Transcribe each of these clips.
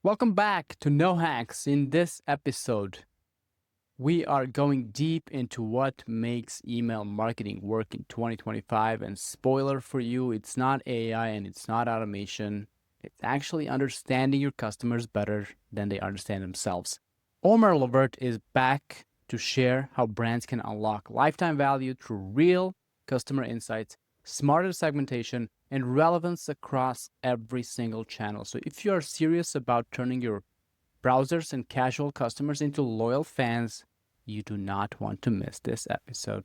Welcome back to No Hacks. In this episode, we are going deep into what makes email marketing work in 2025. And spoiler for you, it's not AI and it's not automation. It's actually understanding your customers better than they understand themselves. Omar Lovert is back to share how brands can unlock lifetime value through real customer insights, smarter segmentation, and relevance across every single channel. So if you are serious about turning your browsers and casual customers into loyal fans, you do not want to miss this episode.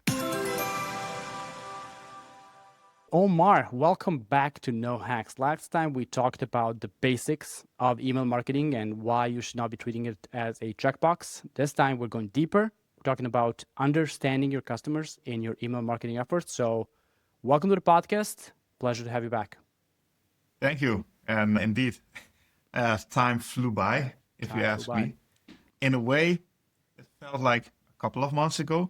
Omar, welcome back to No Hacks. Last time we talked about the basics of email marketing and why you should not be treating it as a checkbox. This time we're going deeper. We're talking about understanding your customers in your email marketing efforts. So welcome to the podcast. Pleasure to have you back. Thank you. And indeed, time flew by, if you ask me. In a way, it felt like a couple of months ago.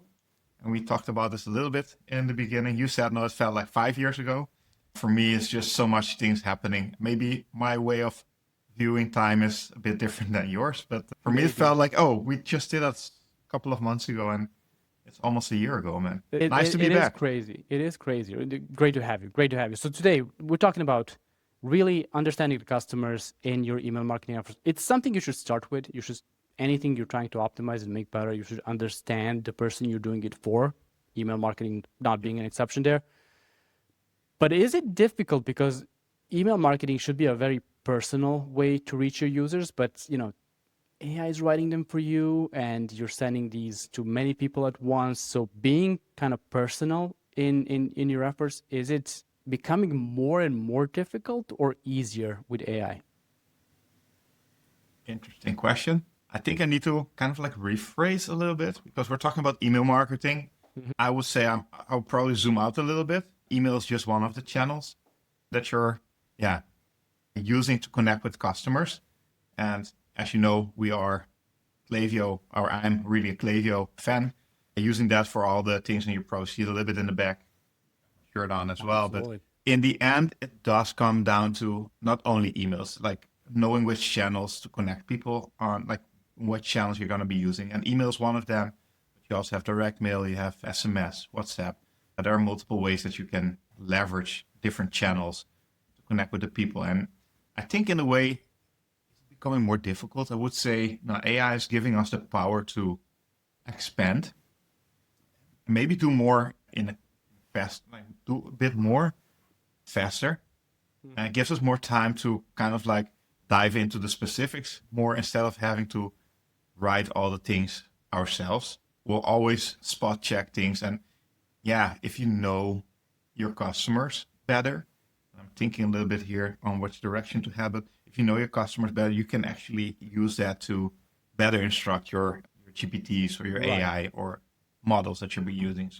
And we talked about this a little bit in the beginning. You said, no, it felt like 5 years ago. For me, it's just so much things happening. Maybe my way of viewing time is a bit different than yours. But for me, it felt like, oh, we just did that a couple of months ago. And it's almost a year ago, man. Nice to be back. It is crazy. It is crazy. Great to have you. Great to have you. So today, we're talking about really understanding the customers in your email marketing efforts. It's something you should start with. Anything you're trying to optimize and make better, you should understand the person you're doing it for. Email marketing not being an exception there. But is it difficult because email marketing should be a very personal way to reach your users, but AI is writing them for you and you're sending these to many people at once. So being kind of personal in your efforts, is it becoming more and more difficult or easier with AI? Interesting question. I think I need to kind of like rephrase a little bit because we're talking about email marketing. I would say I'll probably zoom out a little bit. Email is just one of the channels that you're using to connect with customers. And as you know, we are Klaviyo, or I'm really a Klaviyo fan. Using that for all the things in your pro sheet, a little bit in the back, shirt on as well. Absolutely. But in the end, it does come down to not only emails, like knowing which channels to connect people on, like what channels you're going to be using. And email is one of them. But you also have direct mail, you have SMS, WhatsApp. There are multiple ways that you can leverage different channels to connect with the people. And I think in a way, it's becoming more difficult. I would say now AI is giving us the power to expand, maybe do more do a bit more faster. And it gives us more time to kind of like dive into the specifics more instead of having to write all the things ourselves. We'll always spot check things. And if you know your customers better, I'm thinking a little bit here on which direction to have it. If you know your customers better, you can actually use that to better instruct your GPTs or your AI or models that you'll be using.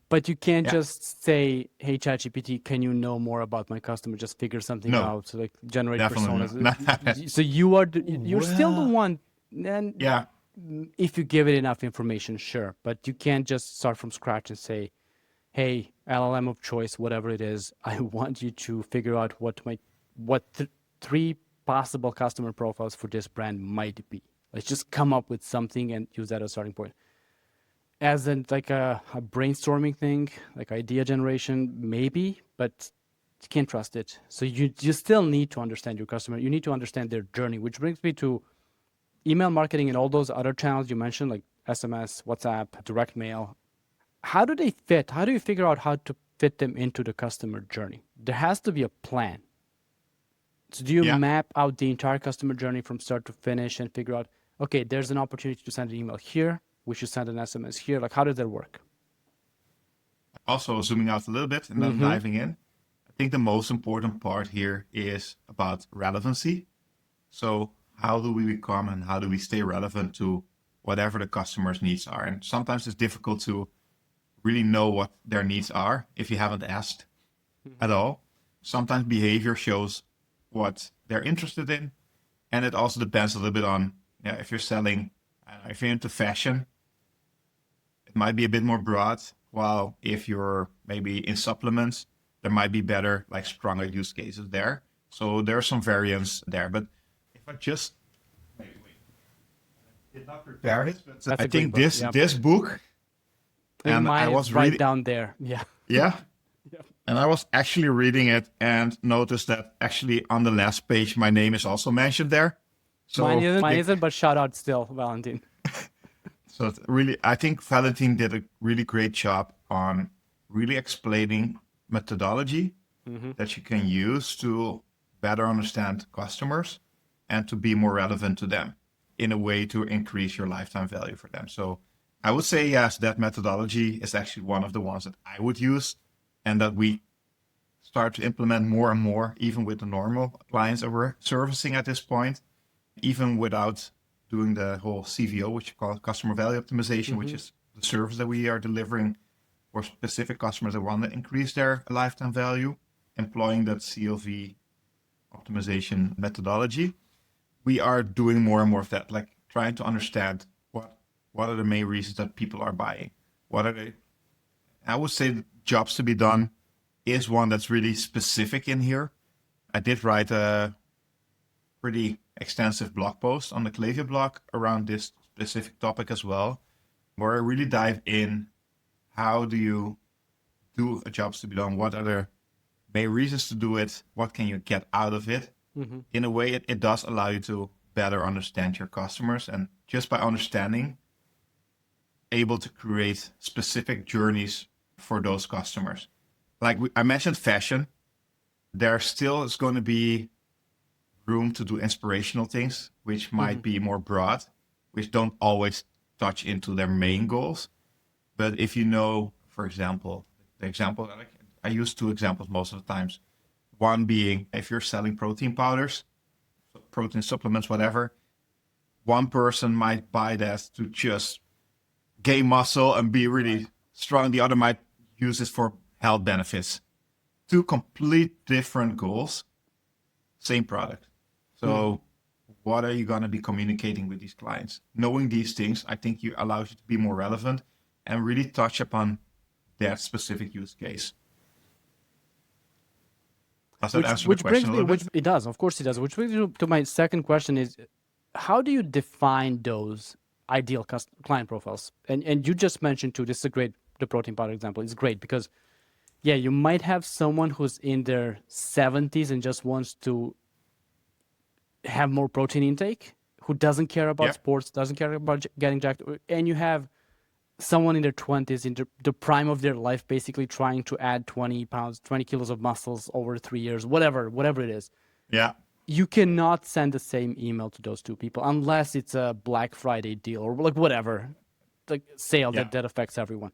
But you can't just say, hey, ChatGPT, can you know more about my customer? Just figure something out. So like generate personas. So you're still the one. And if you give it enough information, sure. But you can't just start from scratch and say, hey, LLM of choice, whatever it is, I want you to figure out what three possible customer profiles for this brand might be. Let's just come up with something and use that as a starting point. As in like a brainstorming thing, like idea generation, maybe, but you can't trust it. So you still need to understand your customer. You need to understand their journey, which brings me to email marketing and all those other channels you mentioned, like SMS, WhatsApp, direct mail. How do they fit? How do you figure out how to fit them into the customer journey? There has to be a plan. So do you map out the entire customer journey from start to finish and figure out, okay, there's an opportunity to send an email here. We should send an SMS here. Like, how does that work? Also zooming out a little bit and then diving in. I think the most important part here is about relevancy. So how do we become and how do we stay relevant to whatever the customer's needs are? And sometimes it's difficult to really know what their needs are if you haven't asked at all. Sometimes behavior shows what they're interested in. And it also depends a little bit on if you're selling, if you're into fashion, it might be a bit more broad. While if you're maybe in supplements, there might be better, like stronger use cases there. So there's some variance there. But if if I just wait, I did not prepare it, but That's I a great think book. this book, and mine I was is right reading down there. Yeah. yeah, and I was actually reading it and noticed that actually on the last page my name is also mentioned there. So Mine isn't, but shout out still, Valentin. So it's really, I think Valentin did a really great job on really explaining methodology that you can use to better understand customers and to be more relevant to them in a way to increase your lifetime value for them. So I would say, yes, that methodology is actually one of the ones that I would use and that we start to implement more and more, even with the normal clients that we're servicing at this point, even without doing the whole CVO, which you call customer value optimization, which is the service that we are delivering for specific customers that want to increase their lifetime value, employing that CLV optimization methodology. We are doing more and more of that, like trying to understand what are the main reasons that people are buying. What are they? I would say the jobs to be done is one that's really specific in here. I did write a pretty extensive blog post on the Klaviyo blog around this specific topic as well, where I really dive in. How do you do a jobs to be done? What are the main reasons to do it? What can you get out of it? In a way, it does allow you to better understand your customers, and just by understanding, able to create specific journeys for those customers. Like I mentioned fashion, there still is going to be room to do inspirational things, which might be more broad, which don't always touch into their main goals. But if you know, for example, the example that I use two examples most of the times. One being if you're selling protein powders, protein supplements, whatever, one person might buy that to just gain muscle and be really strong. The other might use it for health benefits. Two complete different goals, same product. So what are you going to be communicating with these clients? Knowing these things, I think allows you to be more relevant and really touch upon that specific use case. Does that answer the question a little bit? It does, of course it does. Which brings me to my second question is, how do you define those ideal client profiles? And you just mentioned too, this is a great, the protein powder example is great because, yeah, you might have someone who's in their 70s and just wants to have more protein intake, who doesn't care about sports, doesn't care about getting jacked, and you have someone in their 20s, in the prime of their life, basically trying to add 20 pounds, 20 kilos of muscles over 3 years, whatever it is. Yeah. You cannot send the same email to those two people unless it's a Black Friday deal or like whatever, like sale that affects everyone.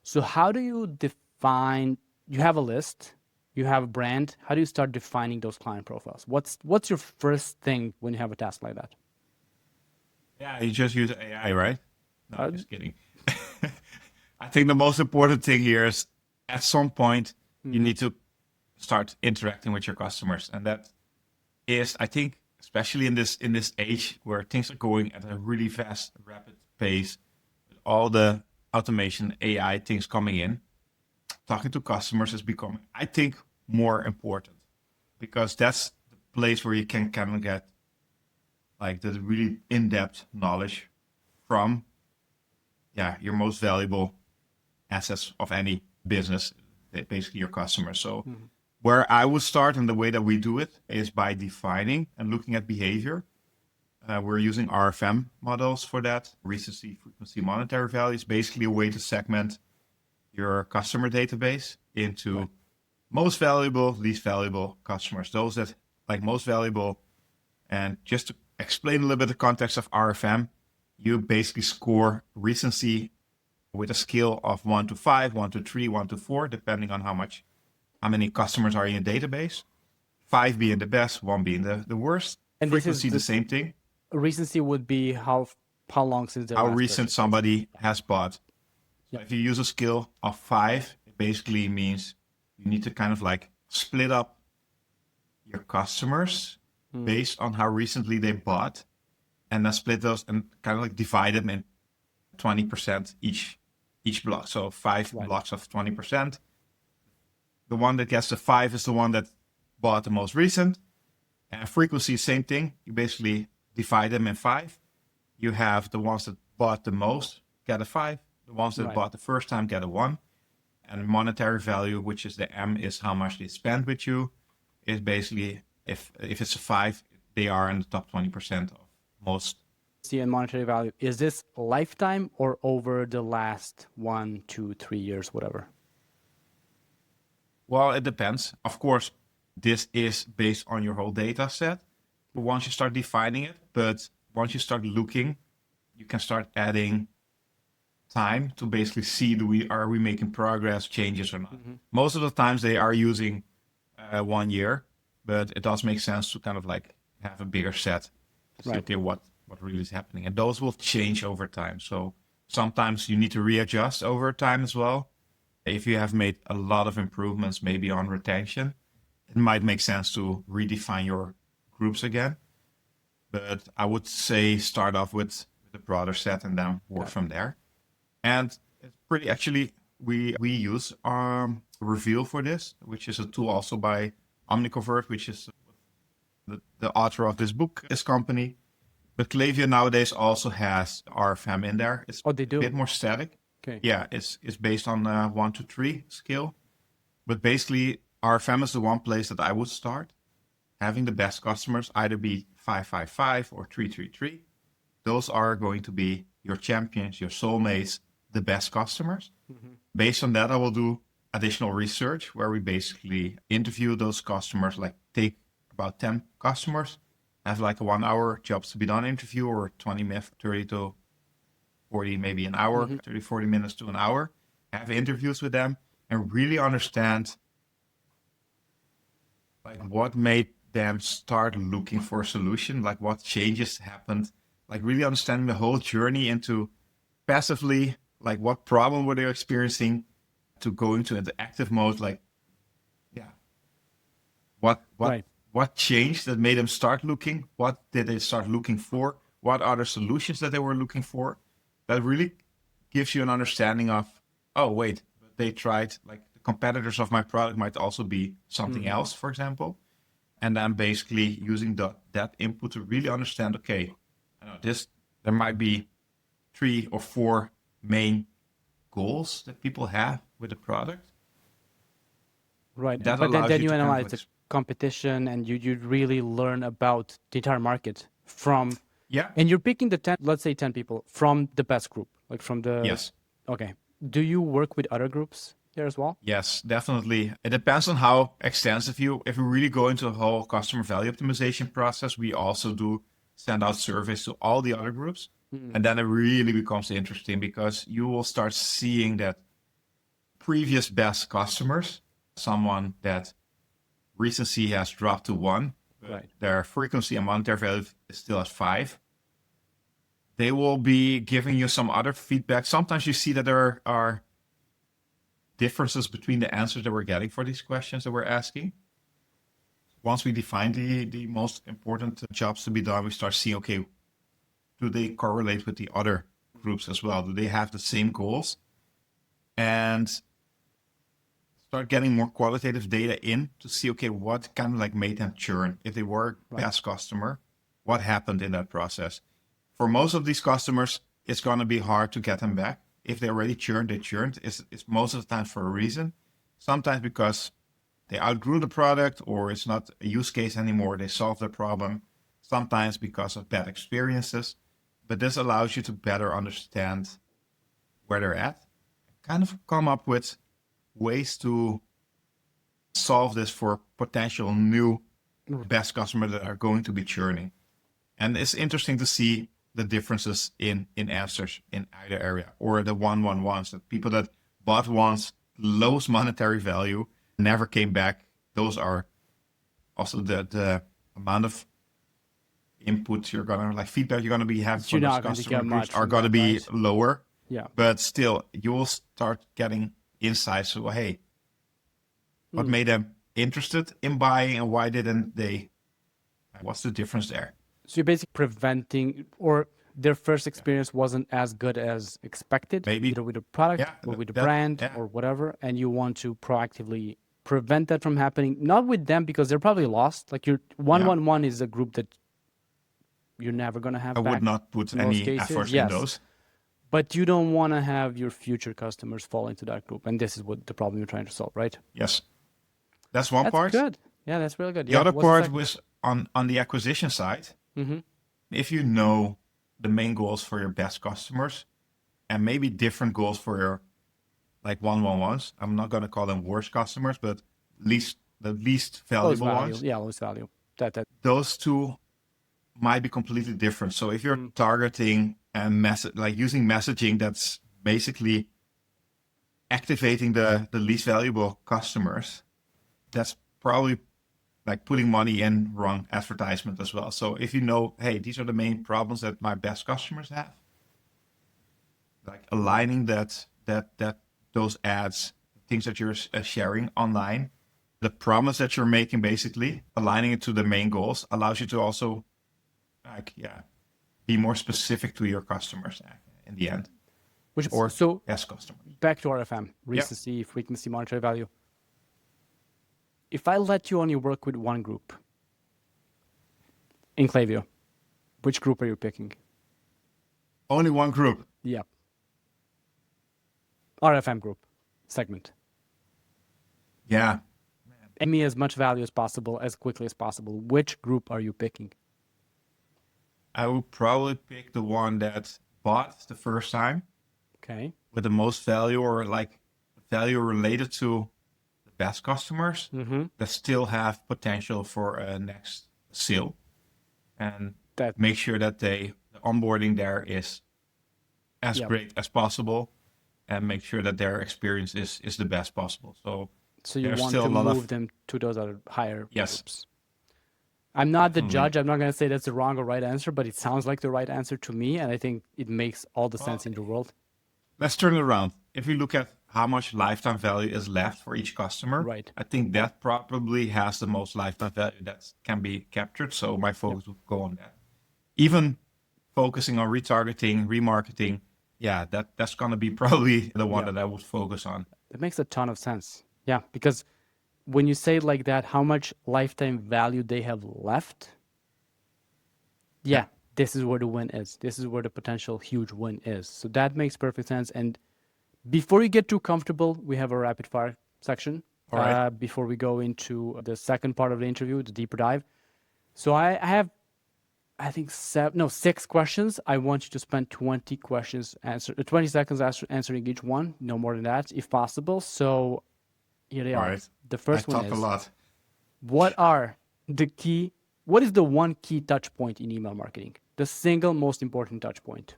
So how do you define, you have a list, you have a brand, how do you start defining those client profiles? What's your first thing when you have a task like that? Yeah, you just use AI, right? No, I'm just kidding. I think the most important thing here is at some point you need to start interacting with your customers. And that is, I think, especially in this age where things are going at a really fast, rapid pace, with all the automation, AI things coming in, talking to customers is becoming, I think, more important because that's the place where you can kind of get like the really in-depth knowledge from your most valuable assets of any business, basically your customers. So where I would start and the way that we do it is by defining and looking at behavior. We're using RFM models for that. Recency, frequency, monetary value is basically a way to segment your customer database into most valuable, least valuable customers. Those that like most valuable. And just to explain a little bit the context of RFM, you basically score recency with a scale of 1 to 5, 1 to 3, 1 to 4, depending on how many customers are in your database. 5 being the best, 1 being the worst. And frequency, the same thing. Recency would be how long since how recent somebody has bought. So if you use a scale of 5, it basically means you need to kind of like split up your customers based on how recently they bought, and then split those and kind of like divide them in 20% each block. So 5 blocks of 20%. The one that gets the 5 is the one that bought the most recent, And frequency, same thing. You basically divide them in 5. You have the ones that bought the most, get a 5. The ones that bought the first time get a 1. And monetary value, which is the M, is how much they spend with you. Is basically, if it's a 5, they are in the top 20% of most. See, and monetary value, is this lifetime or over the last 1, 2, 3 years, whatever? Well, it depends. Of course, this is based on your whole data set. But once you start defining it, but once you start looking, you can start adding time to basically see, are we making progress, changes or not. Mm-hmm. Most of the times they are using 1 year, but it does make sense to kind of like have a bigger set to see, okay, what really is happening. And those will change over time. So sometimes you need to readjust over time as well. If you have made a lot of improvements, maybe on retention, it might make sense to redefine your groups again. But I would say start off with the broader set and then work from there. And it's pretty, actually, we use Reveal for this, which is a tool also by Lovert, which is the author of this book, this company. But Klaviyo nowadays also has RFM in there. It's they do? A bit more static. Okay. Yeah, it's based on 1 to 3 scale. But basically, RFM is the one place that I would start. Having the best customers either be 555 or 333. Those are going to be your champions, your soulmates, the best customers. Mm-hmm. Based on that, I will do additional research where we basically interview those customers, like take about 10 customers, have like a 1 hour jobs to be done interview or 20 minutes, 30 to 40, maybe an hour, 30, 40 minutes to an hour, have interviews with them and really understand like what made them start looking for a solution, like what changes happened, like really understanding the whole journey into passively, like what problem were they experiencing, to go into active mode, like, what changed that made them start looking, what did they start looking for, what are the solutions that they were looking for. That really gives you an understanding of, oh, wait, they tried, like the competitors of my product might also be something else, for example. And then basically using that input to really understand, okay, I know there might be 3 or 4 main goals that people have with the product. Right. But then you analyze the competition and you really learn about the entire market from... Yeah. And you're picking the 10, let's say 10 people from the best group, like from the... Yes. Okay. Do you work with other groups there as well? Yes, definitely. It depends on how extensive if we really go into a whole customer value optimization process, we also do send out surveys to all the other groups. And then it really becomes interesting because you will start seeing that previous best customers, someone that recency has dropped to 1, right, their frequency and monetary value is still at 5. They will be giving you some other feedback. Sometimes you see that there are differences between the answers that we're getting for these questions that we're asking. Once we define the most important jobs to be done, we start seeing, okay, do they correlate with the other groups as well? Do they have the same goals? And start getting more qualitative data in to see, okay, what kind of like made them churn? If they were a best customer, what happened in that process? For most of these customers, it's going to be hard to get them back. If they already churned, they churned. It's most of the time for a reason. Sometimes because they outgrew the product or it's not a use case anymore. They solved their problem. Sometimes because of bad experiences. But this allows you to better understand where they're at. Kind of come up with ways to solve this for potential new best customers that are going to be churning. And it's interesting to see the differences in answers in either area, or the 111s, that people that bought once, lowest monetary value, never came back. Those are also the amount of input you're gonna, like feedback you're gonna be having from those customer groups are gonna be lower. Yeah. But still, you will start getting insights. So, hey, what made them interested in buying and why didn't they? What's the difference there? So you're basically preventing, or their first experience wasn't as good as expected, maybe either with the product or with the brand or whatever, and you want to proactively prevent that from happening, not with them because they're probably lost. Like your 111 is a group that you're never going to have back. I would not put any effort in those. But you don't want to have your future customers fall into that group. And this is what the problem you're trying to solve, right? Yes. That's one part. That's good. Yeah, that's really good. The other part was on the acquisition side. Mm-hmm. If you know the main goals for your best customers and maybe different goals for your like 111s, I'm not going to call them worst customers, but the least valuable ones. Yeah, lowest value. Those two might be completely different. So if you're targeting and using messaging that's basically activating the least valuable customers, that's probably like putting money in wrong advertisement as well. So if you know, hey, these are the main problems that my best customers have, like aligning those ads, things that you're sharing online, the promise that you're making, basically aligning it to the main goals allows you to also be more specific to your customers in the end. Yes, customers. Back to RFM, recency, frequency, monetary value. If I let you only work with one group in Klaviyo, which group are you picking? Only one group? Yeah. RFM group segment. Yeah. Give me as much value as possible, as quickly as possible. Which group are you picking? I would probably pick the one that bought the first time. Okay. With the most value or like value related to the best customers that still have potential for a next sale. And make sure that the onboarding there is as great as possible and make sure that their experience is the best possible. So you want to move them to those other higher groups. I'm not the judge. I'm not going to say that's the wrong or right answer, but it sounds like the right answer to me. And I think it makes all the sense in the world. Let's turn it around. If we look at how much lifetime value is left for each customer, I think that probably has the most lifetime value that can be captured. So my focus would go on that. Even focusing on retargeting, remarketing, that's going to be probably the one that I would focus on. That makes a ton of sense. Yeah, because when you say it like that, how much lifetime value they have left, this is where the win is. This is where the potential huge win is. So that makes perfect sense. And before you get too comfortable, we have a rapid fire section. All right. Before we go into the second part of the interview, the deeper dive. So I have, I think 6 questions. I want you to spend 20 seconds answering each one, no more than that, if possible. So here they are. Right. The first one is, a lot. What is the one key touch point in email marketing? The single most important touch point?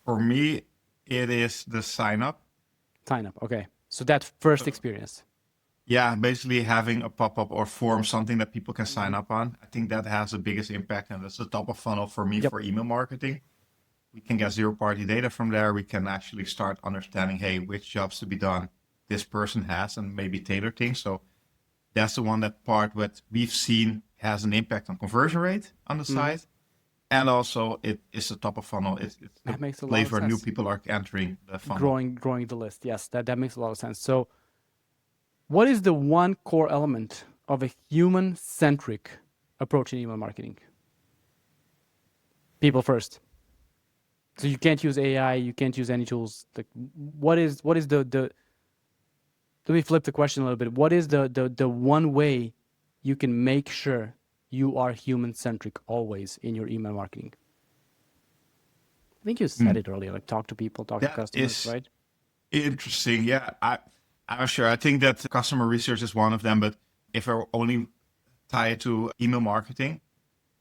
For me, it is the sign up. Sign up, okay. So that first experience. Yeah, basically having a pop-up or form, something that people can sign up on. I think that has the biggest impact, and that's the top of funnel for me for email marketing. We can get zero-party data from there. We can actually start understanding, hey, which jobs to be done this person has and maybe tailor things. So that's the one that we've seen has an impact on conversion rate on the site. And also it is the top of funnel. It's that makes a lot place of where sense. new people are entering the funnel. Growing the list. Yes, that makes a lot of sense. So what is the one core element of a human-centric approach in email marketing? People first. So you can't use AI, you can't use any tools. What is the let me flip the question a little bit. What is the one way you can make sure you are human-centric always in your email marketing? I think you said it earlier, like talk to people, talk to customers, right? Interesting. Yeah, I'm sure. I think that customer research is one of them, but if I only tie it to email marketing,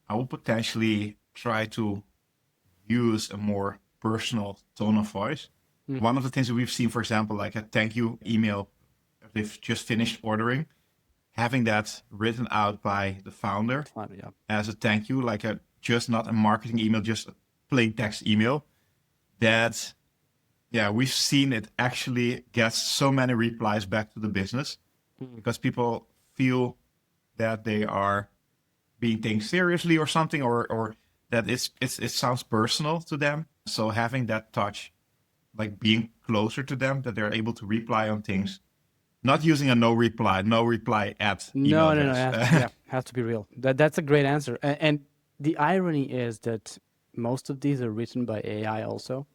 I will potentially try to use a more personal tone of voice. One of the things that we've seen, for example, like a thank you email, if they've just finished ordering, having that written out by the founder as a thank you, like just not a marketing email, just a plain text email, that, we've seen it actually gets so many replies back to the business because people feel that they are being taken seriously or something, or that it sounds personal to them. So having that touch like being closer to them, that they're able to reply on things, not using a no reply at email No, address. has to be real. That's a great answer. And the irony is that most of these are written by AI also,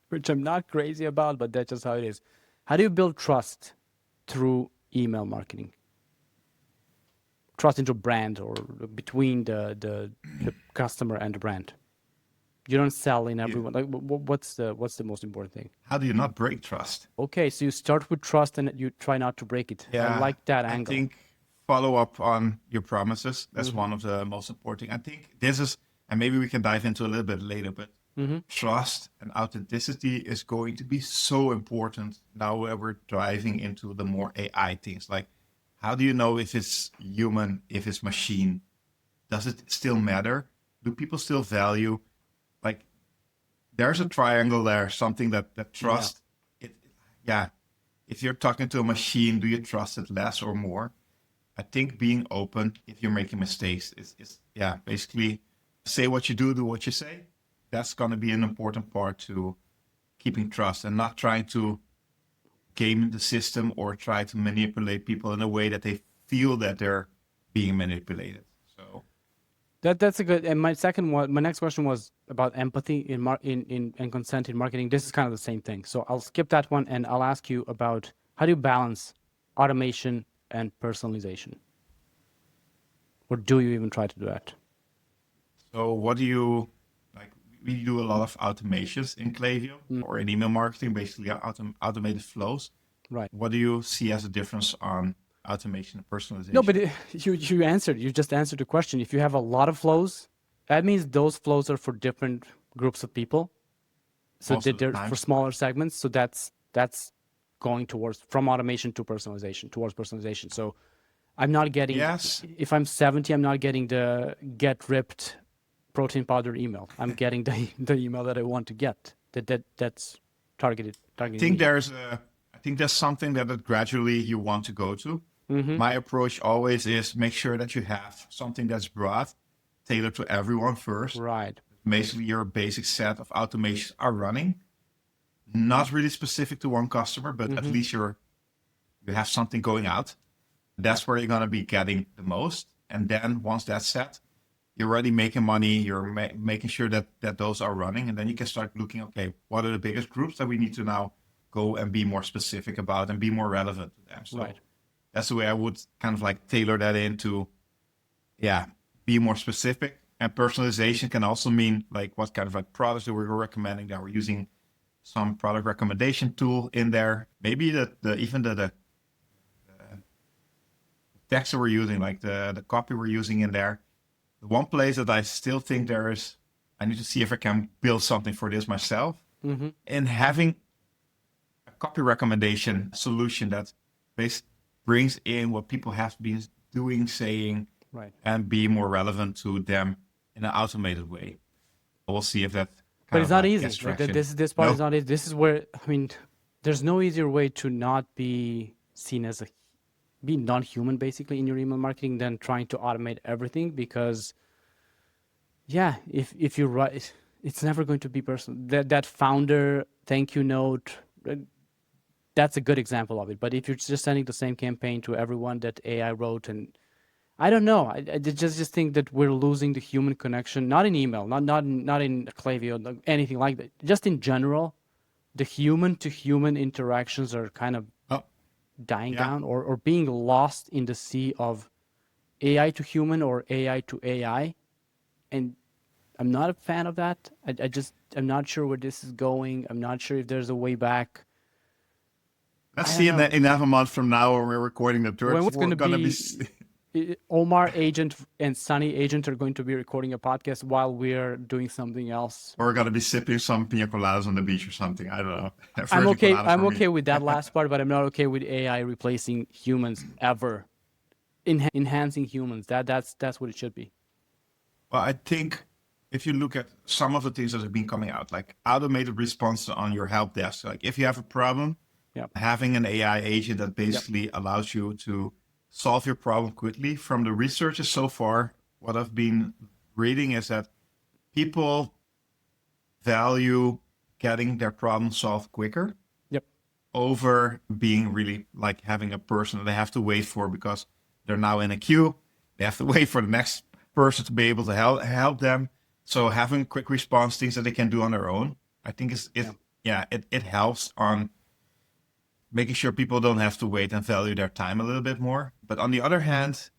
which I'm not crazy about, but that's just how it is. How do you build trust through email marketing? Trust into brand or between the customer and the brand. You don't sell in everyone. Like, what's the most important thing? How do you not break trust? Okay, so you start with trust and you try not to break it. Yeah, I like that angle. I think follow up on your promises. That's one of the most important. I think this is, and maybe we can dive into a little bit later, but trust and authenticity is going to be so important now that we're driving into the more AI things. Like, how do you know if it's human, if it's machine? Does it still matter? Do people still value? Like, there's a triangle there, something that trust. Yeah. If you're talking to a machine, do you trust it less or more? I think being open, if you're making mistakes, is basically say what you do what you say. That's going to be an important part to keeping trust and not trying to game the system or try to manipulate people in a way that they feel that they're being manipulated. So that's a good. And my next question was about empathy in consent in marketing. This is kind of the same thing. So I'll skip that one and I'll ask you about how do you balance automation and personalization, or do you even try to do that? So what do you like? We do a lot of automations in Klaviyo or in email marketing, basically automated flows. Right. What do you see as a difference on automation and personalization? No, but you just answered the question. If you have a lot of flows, that means those flows are for different groups of people. So they're for smaller segments. So that's going from automation to personalization, towards personalization. So I'm not getting, if I'm 70, I'm not getting the get ripped protein powder email. I'm getting the email that I want to get. That's targeted. I think there's something that gradually you want to go to. My approach always is make sure that you have something that's broad, tailored to everyone first. Right. Basically, your basic set of automations are running. Not really specific to one customer, but at least you have something going out. That's where you're going to be getting the most. And then once that's set, you're already making money. You're making sure that those are running. And then you can start looking, okay, what are the biggest groups that we need to now go and be more specific about and be more relevant to them. So that's the way I would kind of like tailor that into, be more specific. And personalization can also mean like what kind of like products that we're recommending, that we're using some product recommendation tool in there. Maybe even the text that we're using, like the copy we're using in there. The one place that I still think I need to see if I can build something for this myself. And having a copy recommendation solution that brings in what people have been doing, saying, and be more relevant to them in an automated way. We'll see if that. But it's not easy. Like this part is not easy. This is where, I mean, there's no easier way to not be seen as be non-human basically in your email marketing than trying to automate everything, because if you write, it's never going to be personal. That founder thank you note, that's a good example of it. But if you're just sending the same campaign to everyone that AI wrote, and I don't know, I just think that we're losing the human connection, not in email, not in Klaviyo, anything like that. Just in general, the human to human interactions are kind of dying down or being lost in the sea of AI to human or AI to AI. And I'm not a fan of that. I'm not sure where this is going. I'm not sure if there's a way back. Let's see in half a month from now when we're recording the tour. When it's going to be Omar Agent and Sunny Agent are going to be recording a podcast while we're doing something else. Or we're going to be sipping some pina coladas on the beach or something. I don't know. I'm okay with that last part, but I'm not okay with AI replacing humans ever. Enhancing humans. That's what it should be. Well, I think if you look at some of the things that have been coming out, like automated response on your help desk, like if you have a problem, having an AI agent that basically allows you to solve your problem quickly. From the researchers so far, what I've been reading is that people value getting their problem solved quicker. Yep. Over being really like having a person that they have to wait for because they're now in a queue. They have to wait for the next person to be able to help them. So having quick response, things that they can do on their own, I think it helps on making sure people don't have to wait and value their time a little bit more. But on the other hand,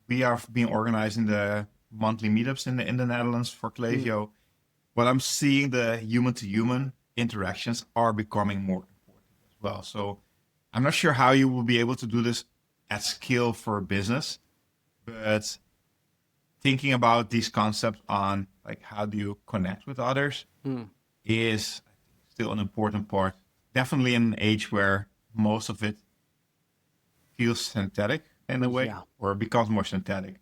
we have been organizing the monthly meetups in the Netherlands for Klaviyo. What I'm seeing, the human-to-human interactions are becoming more important as well. So I'm not sure how you will be able to do this at scale for a business, but thinking about these concepts on like how do you connect with others is still an important part. Definitely in an age where most of it feels synthetic in a way, or becomes more synthetic.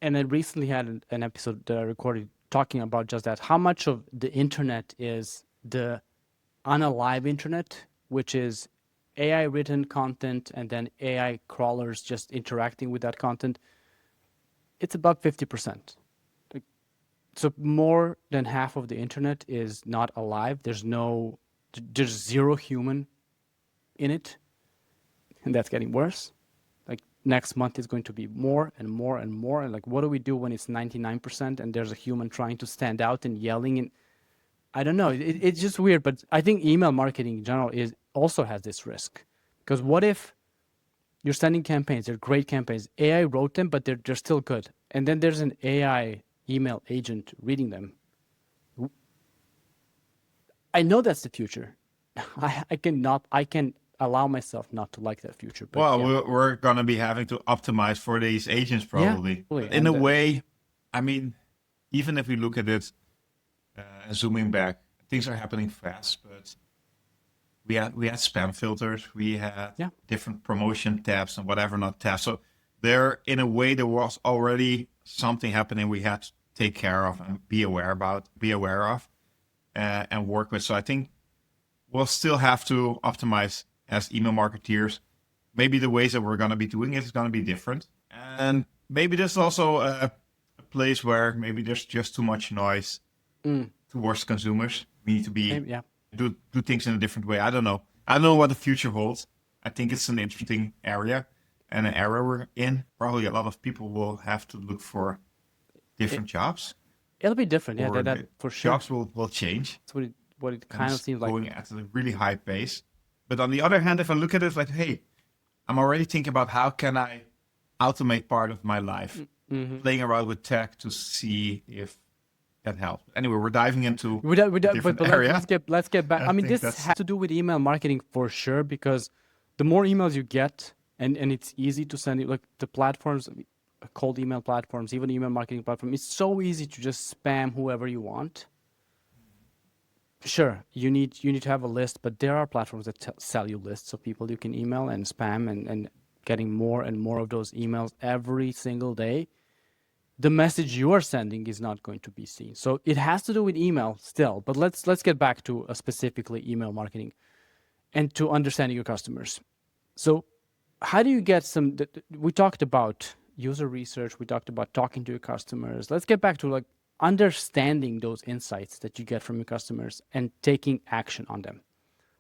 And I recently had an episode that I recorded talking about just that. How much of the internet is the unalive internet, which is AI written content and then AI crawlers just interacting with that content? It's about 50%. So more than half of the internet is not alive. There's zero human in it. And that's getting worse. Like next month is going to be more and more and more. And like, what do we do when it's 99% and there's a human trying to stand out and yelling? And I don't know. It's just weird. But I think email marketing in general also has this risk. Because what if you're sending campaigns, they're great campaigns. AI wrote them, but they're still good. And then there's an AI email agent reading them. I know that's the future. I can allow myself not to like that future. But well, we're going to be having to optimize for these agents probably. Yeah, in a way, I mean, even if we look at it, zooming back, things are happening fast, but we had spam filters, we had different promotion tabs and whatever not tabs. So there was already something happening we had to take care of and be aware of, and work with. So I think we'll still have to optimize as email marketeers. Maybe the ways that we're going to be doing it is going to be different. And maybe there's also a place where maybe there's just too much noise towards consumers. We need to do things in a different way. I don't know. I don't know what the future holds. I think it's an interesting area and an era we're in. Probably a lot of people will have to look for different jobs. It'll be different, that for sure. Jobs will change. That's what it kind of seems like. Going at a really high pace. But on the other hand, if I look at it like, hey, I'm already thinking about how can I automate part of my life, playing around with tech to see if that helps. Anyway, we're diving into a different area. Let's get back. I mean, this has to do with email marketing for sure, because the more emails you get, and it's easy to send it, like the platforms, cold email platforms, even email marketing platform, it's so easy to just spam whoever you want. Sure, you need to have a list, but there are platforms that sell you lists of people you can email and spam, and getting more and more of those emails every single day. The message you are sending is not going to be seen. So it has to do with email still, but let's get back to specifically email marketing and to understanding your customers. So how do you get we talked about user research, we talked about talking to your customers. Let's get back to like understanding those insights that you get from your customers and taking action on them.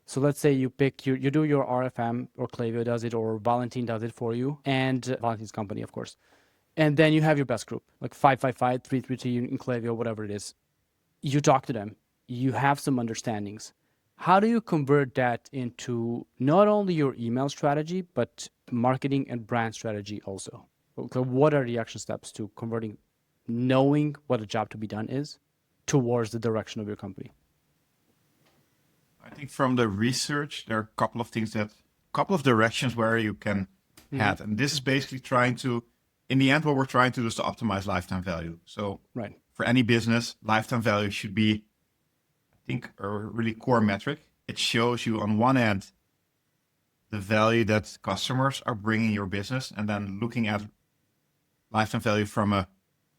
So let's say you do your RFM, or Klaviyo does it, or Valentin does it for you, and Valentin's company, of course. And then you have your best group, like 555, 333 in Klaviyo, whatever it is. You talk to them, you have some understandings. How do you convert that into not only your email strategy, but marketing and brand strategy also? So what are the action steps to converting, knowing what a job to be done is, towards the direction of your company? I think from the research, there are a couple of directions where you can head. And this is basically trying to, in the end, what we're trying to do is to optimize lifetime value. So for any business, lifetime value should be, I think, a really core metric. It shows you on one end the value that customers are bringing your business, and then looking at lifetime value from a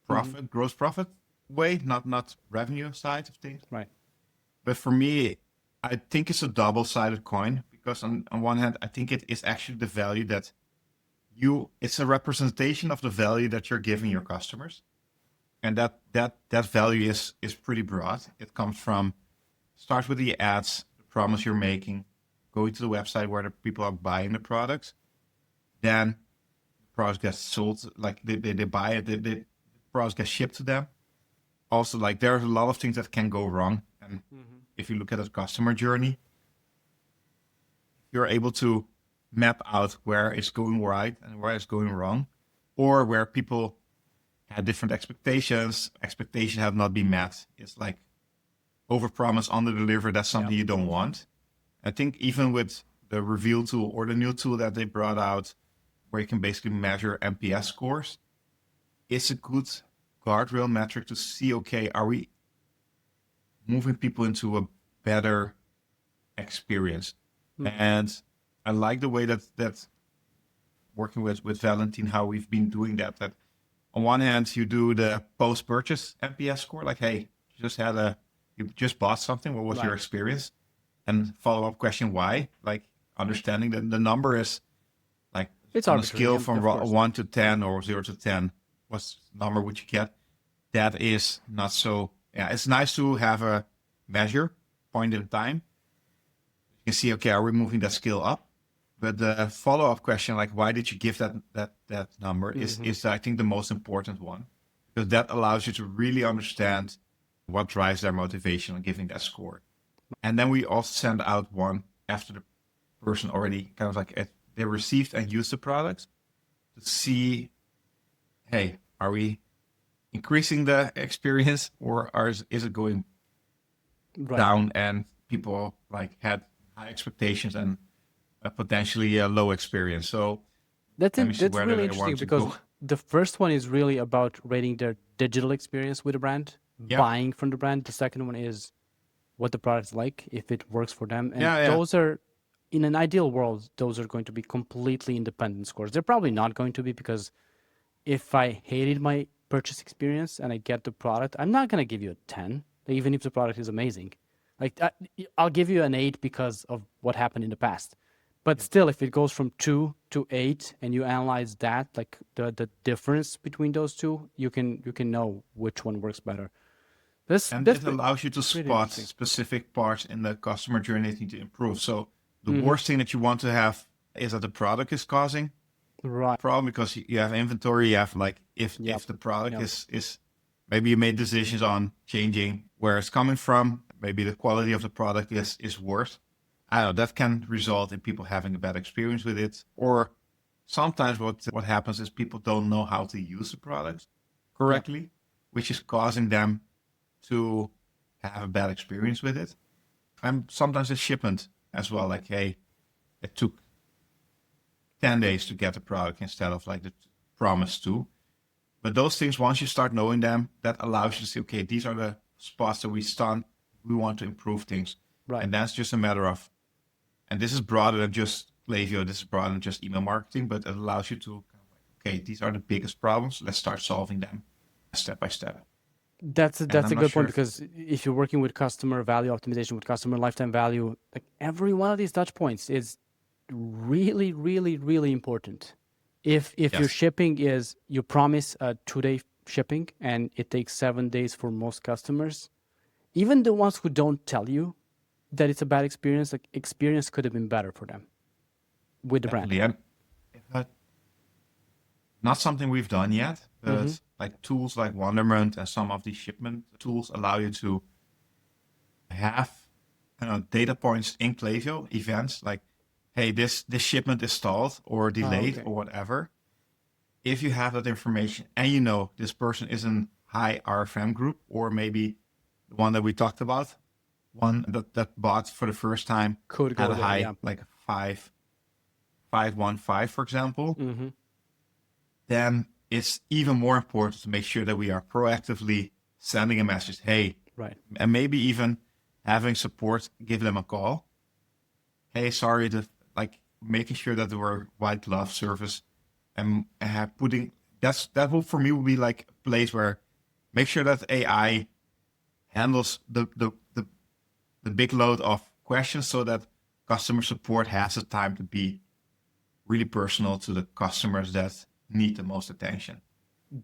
profit, gross profit way, not revenue side of things. Right. But for me, I think it's a double-sided coin, because on one hand, I think it is actually the value that it's a representation of the value that you're giving your customers. And that value is pretty broad. It comes from start with the ads, the promise you're making, going to the website where the people are buying the products. Then the product gets sold, like they buy it, the products get shipped to them. Also, like there's a lot of things that can go wrong. And if you look at a customer journey, you're able to map out where it's going right and where it's going wrong, or where people had different expectations have not been met. It's like overpromise, under-deliver. That's something you don't want. I think even with the reveal tool or the new tool that they brought out, where you can basically measure NPS scores, it's a good guardrail metric to see, okay, are we moving people into a better experience? And I like the way that working with Valentin, how we've been doing that on one hand, you do the post-purchase NPS score, like, hey, you just bought something. What was your experience? And follow-up question, why? Like understanding that the number is like it's on a scale from 1 to 10 or 0 to 10. What number would you get? That is not so. Yeah, it's nice to have a measure point in time. You can see, okay, are we moving that scale up? But the follow-up question, like, why did you give that number, is I think the most important one, because that allows you to really understand what drives their motivation on giving that score. And then we also send out one after the person already kind of like they received and used the product to see, hey, are we increasing the experience, or is it going down and people like had high expectations and potentially a low experience? So that's really interesting, because the first one is really about rating their digital experience with the brand, buying from the brand. The second one is what the product's like, if it works for them. And those are, in an ideal world, those are going to be completely independent scores. They're probably not going to be, because if I hated my purchase experience and I get the product, I'm not going to give you a 10, even if the product is amazing. Like I'll give you an 8 because of what happened in the past. But still, if it goes from 2 to 8 and you analyze that, like the difference between those two, you can know which one works better. It allows you to spot specific parts in the customer journey that need to improve. So the worst thing that you want to have is that the product is causing a problem, because you have inventory. You have like if the product is maybe you made decisions on changing where it's coming from. Maybe the quality of the product is worse. I don't know, that can result in people having a bad experience with it. Or sometimes what happens is people don't know how to use the product correctly, which is causing them to have a bad experience with it. And sometimes it's shipment as well. Like, hey, it took 10 days to get the product instead of like the promise to. But those things, once you start knowing them, that allows you to say, okay, these are the spots that we want to improve things. Right. And that's just a matter of, and this is broader than just Klaviyo, this is broader than just email marketing, but it allows you to, okay, these are the biggest problems. Let's start solving them step by step. That's a good point, because if you're working with customer value optimization, with customer lifetime value, like every one of these touch points is really, really, really important. If your shipping is, you promise a 2-day shipping and it takes 7 days for most customers, even the ones who don't tell you that it's a bad experience, like experience could have been better for them with the brand. Yeah. Not something we've done yet, but like tools like Wonderment and some of these shipment tools allow you to have data points in Klaviyo, events like, hey, this shipment is stalled or delayed or whatever. If you have that information and you know this person is in high RFM group, or maybe the one that we talked about, one that bought for the first time could had a high, like 515, for example, then it's even more important to make sure that we are proactively sending a message. Hey, and maybe even having support, give them a call. Hey, sorry, like making sure that there were white glove service, and putting that will for me will be like a place where make sure that AI handles the big load of questions, so that customer support has the time to be really personal to the customers that need the most attention.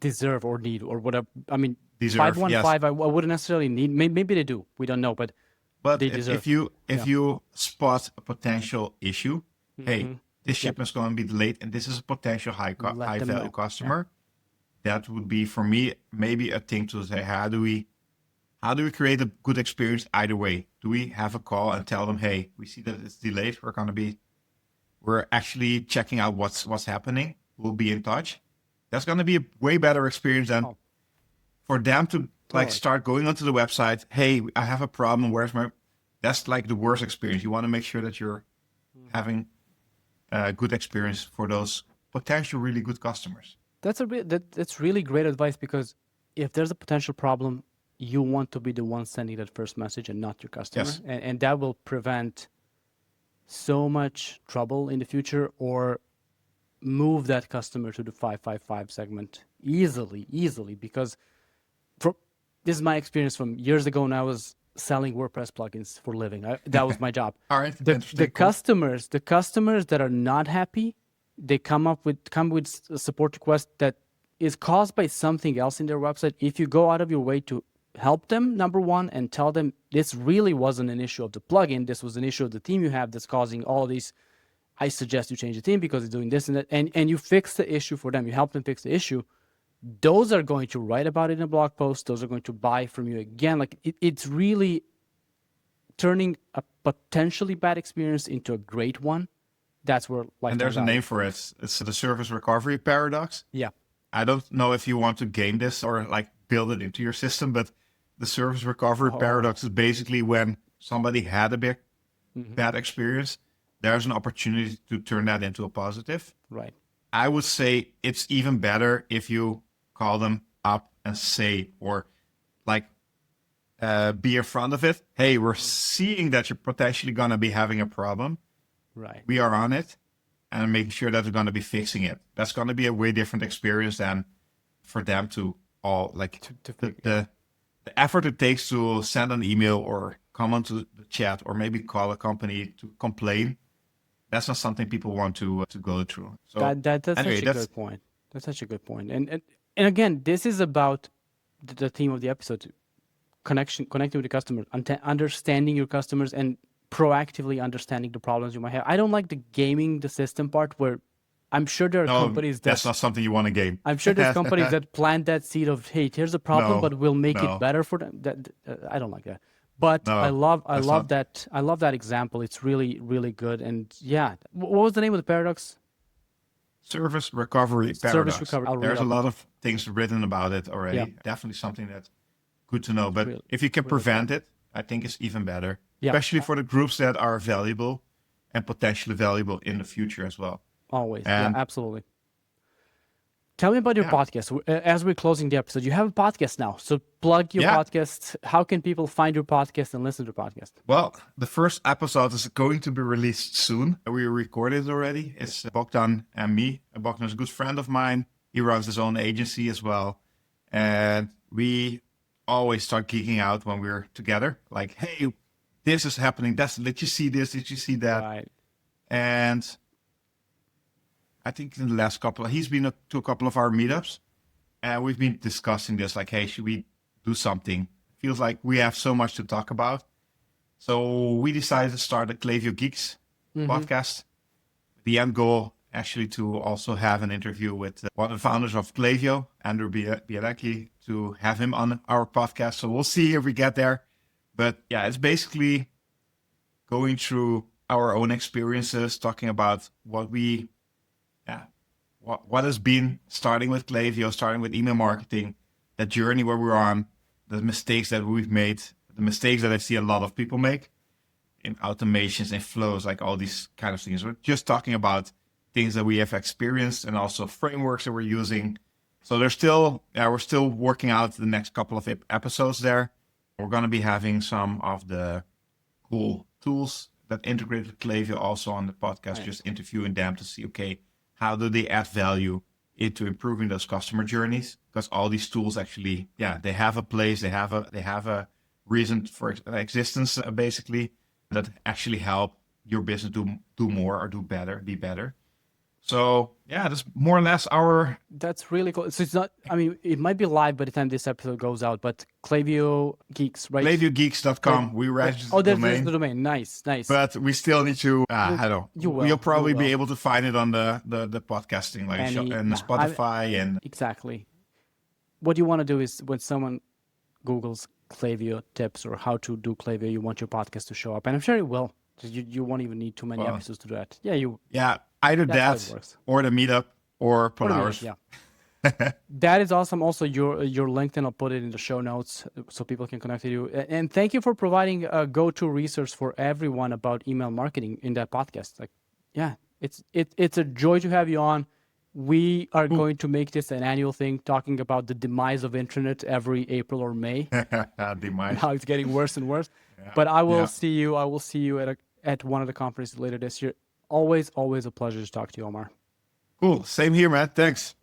Deserve or need or whatever. I mean, deserve, 515, I wouldn't necessarily need. Maybe they do. We don't know. But But if you spot a potential issue, hey, this shipment's going to be delayed, and this is a potential high value customer, that would be for me maybe a thing to say. How do we create a good experience either way? Do we have a call and tell them, hey, we see that it's delayed. We're actually checking out what's happening. We'll be in touch. That's going to be a way better experience than for them to start going onto the website. Hey, I have a problem. That's like the worst experience. You want to make sure that you're having a good experience for those potential really good customers. That's really great advice, because if there's a potential problem, you want to be the one sending that first message and not your customer. Yes. And that will prevent so much trouble in the future, or move that customer to the 555 segment easily, because this is my experience from years ago when I was selling WordPress plugins for a living. That was my job. All right. The customers that are not happy, they come with a support request that is caused by something else in their website. If you go out of your way to help them, number one, and tell them this really wasn't an issue of the plugin, this was an issue of the theme you have that's causing all these, I suggest you change the theme because it's doing this and that, and you fix the issue for them, you help them fix the issue, those are going to write about it in a blog post, those are going to buy from you again. Like it's really turning a potentially bad experience into a great one. That's where and there's a name for it. It's the service recovery paradox. Yeah. I don't know if you want to game this or like build it into your system, but the service recovery paradox is basically when somebody had a bad experience, there's an opportunity to turn that into a positive. Right. I would say it's even better if you call them up and say, or like be in front of it. Hey, we're seeing that you're potentially going to be having a problem. Right. We are on it and making sure that we're going to be fixing it. That's going to be a way different experience than for them to all like the effort it takes to send an email or come onto the chat or maybe call a company to complain. That's not something people want to go through. So that's anyway, such a good point. That's such a good point. And again, this is about the theme of the episode: connecting with the customer, understanding your customers, and proactively understanding the problems you might have. I don't like the gaming the system part, where I'm sure there are companies that's not something you want to game. I'm sure there's companies that plant that seed of, hey, here's a problem, but we'll make it better for them. I don't like that. But I love that example. It's really, really good. And yeah, what was the name of the paradox? Service recovery paradox. Service recovery. There's a lot of things written about it already. Yeah. Definitely something that's good to know. But if you can prevent it, I think it's even better. Yeah. Especially for the groups that are valuable and potentially valuable in the future as well. Always. Yeah, absolutely. Tell me about your podcast. As we're closing the episode, you have a podcast now. So plug your podcast. How can people find your podcast and listen to your podcast? Well, the first episode is going to be released soon. We recorded it already. It's Bogdan and me. Bogdan is a good friend of mine. He runs his own agency as well. And we always start geeking out when we're together. Like, hey, this is happening. Did you see this? Did you see that? Right. And I think in the last he's been to a couple of our meetups, and we've been discussing this, like, hey, should we do something? Feels like we have so much to talk about. So we decided to start a Klaviyo Geeks podcast. The end goal, actually, to also have an interview with one of the founders of Klaviyo, Andrew Biedecki, to have him on our podcast. So we'll see if we get there. But yeah, it's basically going through our own experiences, talking about what has been starting with Klaviyo, starting with email marketing, that journey where we're on, the mistakes that we've made, the mistakes that I see a lot of people make in automations and flows, like all these kind of things. We're just talking about things that we have experienced and also frameworks that we're using. So we're still working out the next couple of episodes there. We're going to be having some of the cool tools that integrate with Klaviyo also on the podcast, just interviewing them to see, okay, how do they add value into improving those customer journeys? Because all these tools actually, they have a place, they have a reason for existence, basically, that actually help your business do more or do better, be better. So yeah, that's more or less our. That's really cool. So it's not. I mean, it might be live by the time this episode goes out, but Klaviyo Geeks, right? KlavioGeeks.com. We registered the domain. The domain. Nice. But we still need to. I don't. You'll probably be able to find it on the podcasting, like and Spotify and. Exactly. What you want to do is when someone Googles Klaviyo tips or how to do Klaviyo, you want your podcast to show up, and I'm sure it will. You won't even need too many episodes to do that. Yeah, either that or the meetup or Polaris. Yeah. That is awesome. Also, your LinkedIn, I'll put it in the show notes so people can connect with you. And thank you for providing a go-to resource for everyone about email marketing in that podcast. Like, yeah, it's a joy to have you on. We are going to make this an annual thing, talking about the demise of internet every April or May. Demise. And how it's getting worse and worse. Yeah. But I will see you. I will see you at one of the conferences later this year. Always a pleasure to talk to you, Omar. Cool. Same here, man. Thanks.